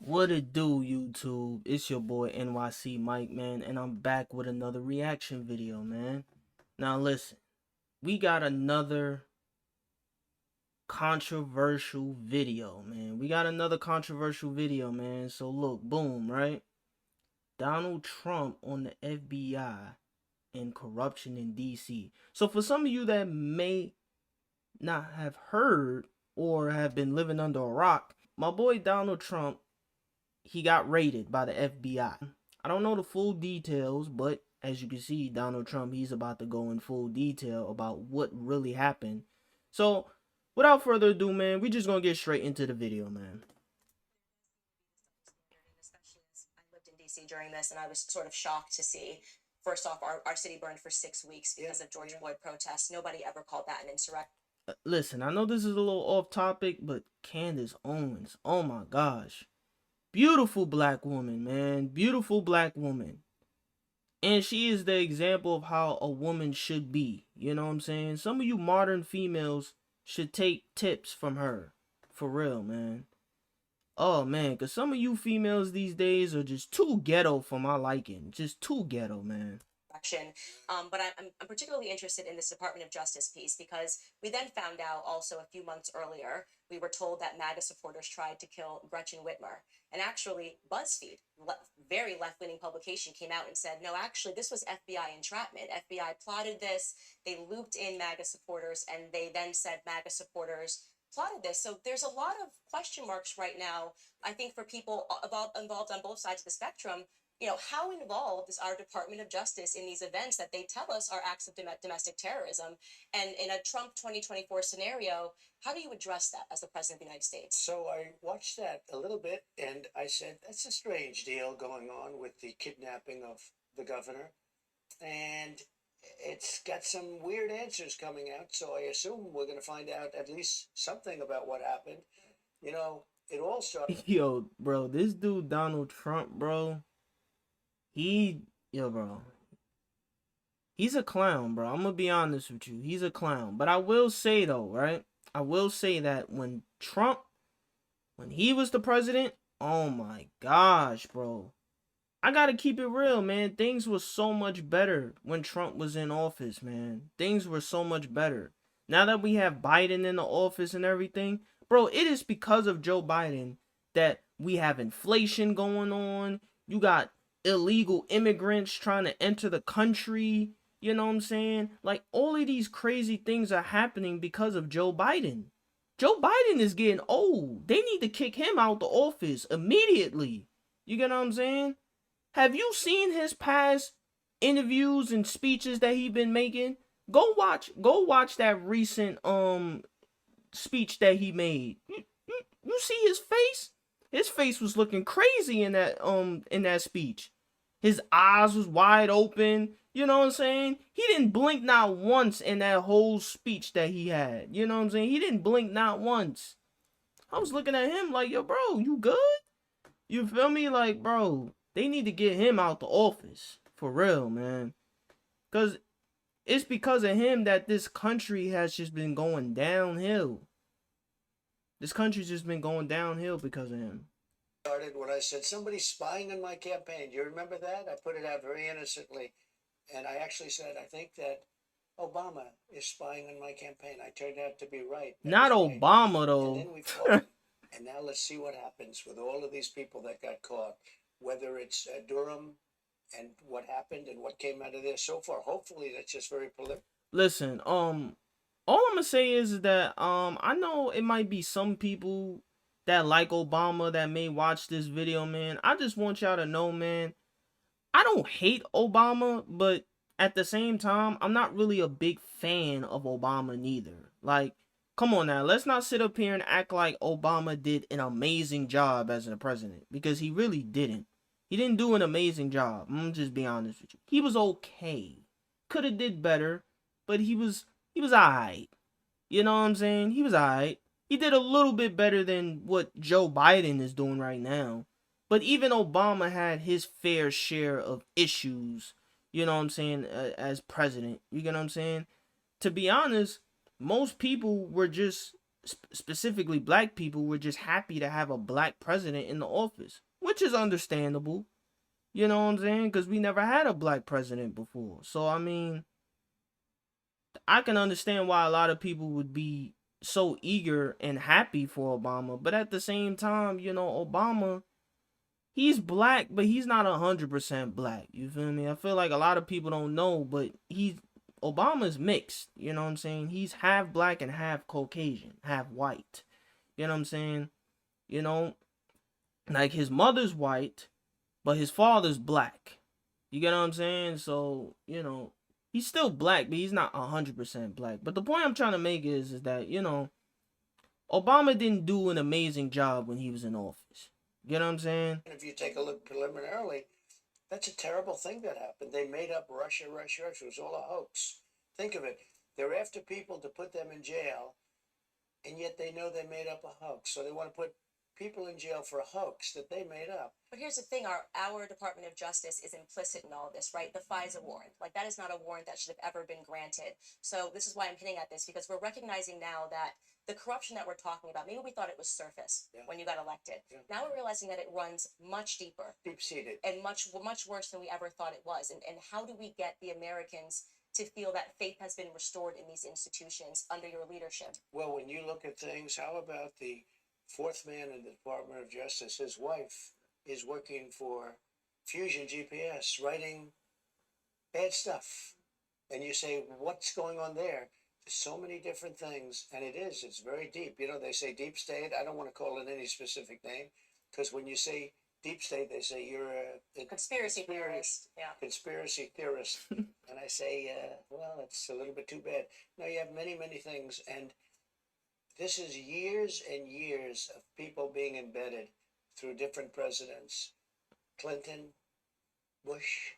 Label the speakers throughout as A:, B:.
A: What it do, YouTube? It's your boy NYC Mike, man, and I'm back with another reaction video, man. Now listen, we got another controversial video, man. So look, boom, right? Donald Trump on the FBI and corruption in DC. So for some of you that may not have heard or have been living under a rock, my boy Donald Trump, he got raided by the FBI. I don't know the full details, but as you can see, Donald Trump, he's about to go in full detail about what really happened. So, without further ado, man, we just gonna get straight into the video, man.
B: Especially as I lived in DC during this, and I was sort of shocked to see. First off, our city burned for 6 weeks because of George Floyd protests. Nobody ever called that an insurrection.
A: Listen, I know this is a little off topic, but Candace Owens, oh my gosh. Beautiful black woman, man. Beautiful black woman. And she is the example of how a woman should be. You know what I'm saying? Some of you modern females should take tips from her. For real, man. Oh, man. Because some of you females these days are just too ghetto for my liking. Just too ghetto, man.
B: But I'm particularly interested in this Department of Justice piece because we then found out also a few months earlier, we were told that MAGA supporters tried to kill Gretchen Whitmer. And actually, BuzzFeed, very left-leaning publication, came out and said, no, actually, this was FBI entrapment. FBI plotted this. They looped in MAGA supporters, and they then said MAGA supporters plotted this. So there's a lot of question marks right now, I think, for people involved on both sides of the spectrum. How involved is our Department of Justice in these events that they tell us are acts of domestic terrorism? And in a Trump 2024 scenario, how do you address that as the President of the United States?
C: So I watched that a little bit and I said, that's a strange deal going on with the kidnapping of the governor. And it's got some weird answers coming out. So I assume we're going to find out at least something about what happened. It all started.
A: Yo, bro, this dude Donald Trump, bro, bro, he's a clown, bro. I'm gonna be honest with you. He's a clown. But I will say though, right? I will say that when he was the president, oh my gosh, bro. I gotta keep it real, man. Things were so much better when Trump was in office, man. Things were so much better. Now that we have Biden in the office and everything, bro, it is because of Joe Biden that we have inflation going on. You got illegal immigrants trying to enter the country. You know what I'm saying? Like, all of these crazy things are happening because of Joe Biden. Joe Biden is getting old. They need to kick him out the office immediately. You get what I'm saying? Have you seen his past interviews and speeches that he been making? Go watch that recent speech that he made. You see his face? His face was looking crazy in that speech. His eyes was wide open. You know what I'm saying? He didn't blink not once in that whole speech that he had. You know what I'm saying? He didn't blink not once. I was looking at him like, yo, bro, you good? You feel me? Like, bro, they need to get him out the office. For real, man. Because it's because of him that this country has just been going downhill. This country's just been going downhill because of him.
C: Started when I said somebody's spying on my campaign. Do you remember that? I put it out very innocently. And I actually said, I think that Obama is spying on my campaign. I turned out to be right.
A: Not Obama, though.
C: And then we fought. And now let's see what happens with all of these people that got caught, whether it's Durham and what happened and what came out of there so far. Hopefully that's just very preliminary.
A: Listen, all I'm gonna say is that I know it might be some people that like Obama that may watch this video, man. I just want y'all to know, man, I don't hate Obama, but at the same time, I'm not really a big fan of Obama neither. Like, come on now, let's not sit up here and act like Obama did an amazing job as a president, because he really didn't. He didn't do an amazing job. I'm just being honest with you. He was okay. Could have did better, but he was alright. You know what I'm saying? He was alright. He did a little bit better than what Joe Biden is doing right now. But even Obama had his fair share of issues, you know what I'm saying, as president. You get what I'm saying? To be honest, most people were just specifically black people, were just happy to have a black president in the office, which is understandable. You know what I'm saying? Because we never had a black president before. So, I mean, I can understand why a lot of people would be so eager and happy for Obama. But at the same time, you know, Obama, he's black, but he's not 100% black. You feel me? I feel like a lot of people don't know, but Obama's mixed. You know what I'm saying? He's half black and half Caucasian, half white. You know what I'm saying? You know, like his mother's white, but his father's black. You get what I'm saying? So, you know, he's still black, but he's not 100% black. But the point I'm trying to make is that, you know, Obama didn't do an amazing job when he was in office. You know what I'm saying?
C: If you take a look preliminarily, that's a terrible thing that happened. They made up Russia. It was all a hoax. Think of it. They're after people to put them in jail, and yet they know they made up a hoax. So they want to put people in jail for a hoax that they made up.
B: But here's the thing, our Department of Justice is implicit in all of this, right? The FISA warrant. Like, that is not a warrant that should have ever been granted. So this is why I'm hitting at this, because we're recognizing now that the corruption that we're talking about, maybe we thought it was surface when you got elected. Now we're realizing that it runs much deeper.
C: Deep-seated.
B: And much worse than we ever thought it was. And how do we get the Americans to feel that faith has been restored in these institutions under your leadership?
C: Well, when you look at things, how about the fourth man in the Department of Justice? His wife is working for Fusion GPS, writing bad stuff. And you say, what's going on there? There's so many different things, and it's very deep. You know, they say deep state. I don't want to call it any specific name, because when you say deep state, they say you're a
B: Conspiracy theorist. Yeah.
C: Conspiracy theorist. And I say, well, it's a little bit too bad. No, you have many, many things, and this is years and years of people being embedded through different presidents. Clinton, Bush.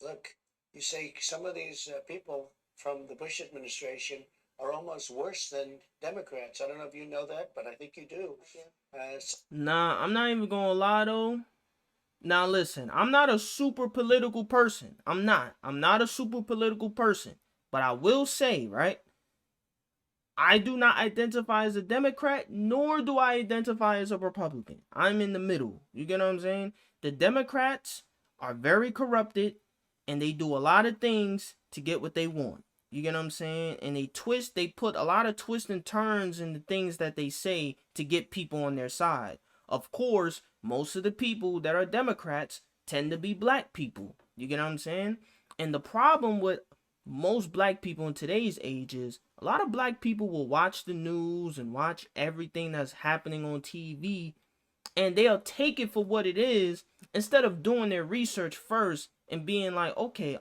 C: Look, you say some of these people from the Bush administration are almost worse than Democrats. I don't know if you know that, but I think you do.
A: Nah, I'm not even gonna lie though. Now listen, I'm not a super political person. I'm not a super political person. But I will say, right? I do not identify as a Democrat, nor do I identify as a Republican. I'm in the middle. You get what I'm saying? The Democrats are very corrupted, and they do a lot of things to get what they want. You get what I'm saying? And they put a lot of twists and turns in the things that they say to get people on their side. Of course, most of the people that are Democrats tend to be black people. You get what I'm saying? And the problem with most black people in today's age is a lot of black people will watch the news and watch everything that's happening on TV, and they'll take it for what it is instead of doing their research first and being like, okay,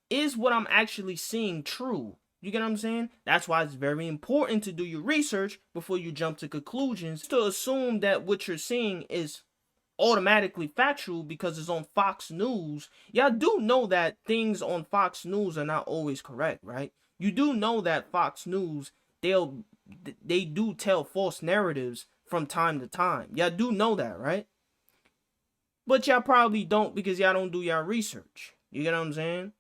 A: is what I'm actually seeing true? You get what I'm saying? That's why it's very important to do your research before you jump to conclusions. To assume that what you're seeing is automatically factual because it's on Fox News. Y'all do know that things on Fox News are not always correct, right? You do know that Fox News, they do tell false narratives from time to time. Y'all do know that, right? But y'all probably don't because y'all don't do y'all research. You get what I'm saying?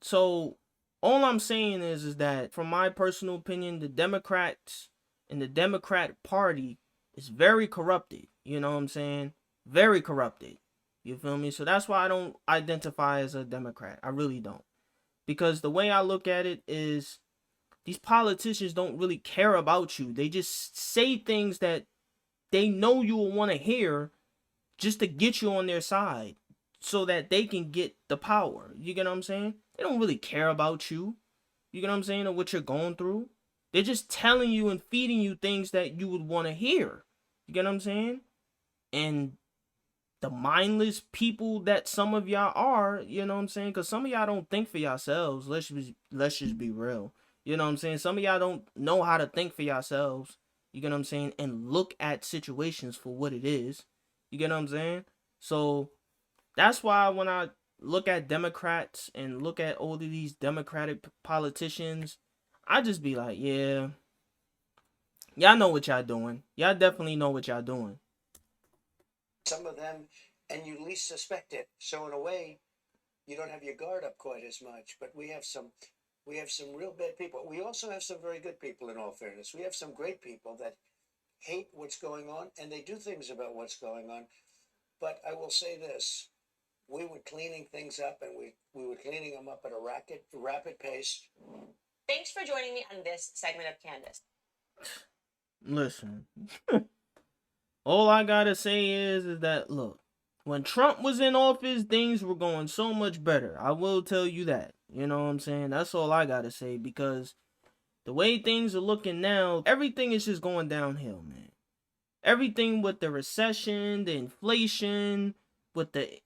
A: So all I'm saying is that from my personal opinion, the Democrats and the Democrat Party is very corrupted. You know what I'm saying? Very corrupted. You feel me? So that's why I don't identify as a Democrat. I really don't. Because the way I look at it is these politicians don't really care about you. They just say things that they know you will want to hear just to get you on their side so that they can get the power. You get what I'm saying? They don't really care about you. You get what I'm saying? Or what you're going through. They're just telling you and feeding you things that you would want to hear. You get what I'm saying? And the mindless people that some of y'all are, you know what I'm saying? Because some of y'all don't think for yourselves. Let's just be real. You know what I'm saying? Some of y'all don't know how to think for yourselves. You get what I'm saying? And look at situations for what it is. You get what I'm saying? So that's why when I look at Democrats and look at all of these Democratic politicians, I just be like, yeah, y'all know what y'all doing. Y'all definitely know what y'all doing.
C: Some of them, and you least suspect it. So in a way, you don't have your guard up quite as much. But we have some We have some real bad people. We also have some very good people, in all fairness. We have some great people that hate what's going on, and they do things about what's going on. But I will say this: we were cleaning things up, and we were cleaning them up at a rapid pace.
B: Thanks for joining me on this segment of Candace.
A: Listen, all I gotta say is that, look, when Trump was in office, things were going so much better. I will tell you that. You know what I'm saying? That's all I gotta say, because the way things are looking now, everything is just going downhill, man. Everything with the recession, the inflation, with the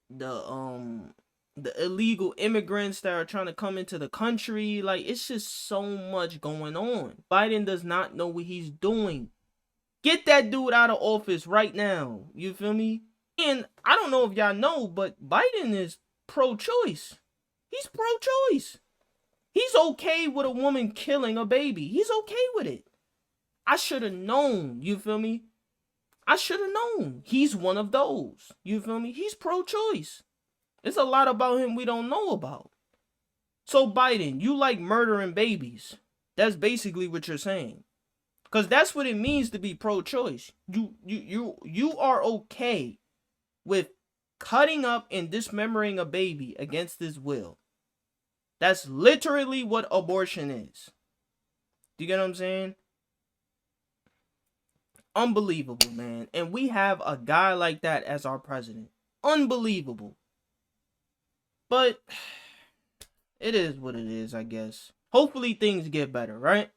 A: illegal immigrants that are trying to come into the country, like, it's just so much going on. Biden does not know what he's doing. Get that dude out of office right now. You feel me? And I don't know if y'all know, but Biden is pro-choice. He's pro-choice. He's okay with a woman killing a baby. He's okay with it. I should have known. You feel me? I should have known. He's one of those. You feel me? He's pro-choice. There's a lot about him we don't know about. So Biden, you like murdering babies. That's basically what you're saying. Because that's what it means to be pro-choice. You are okay with cutting up and dismembering a baby against his will. That's literally what abortion is. Do you get what I'm saying? Unbelievable, man. And we have a guy like that as our president. Unbelievable. But it is what it is, I guess. Hopefully things get better, right?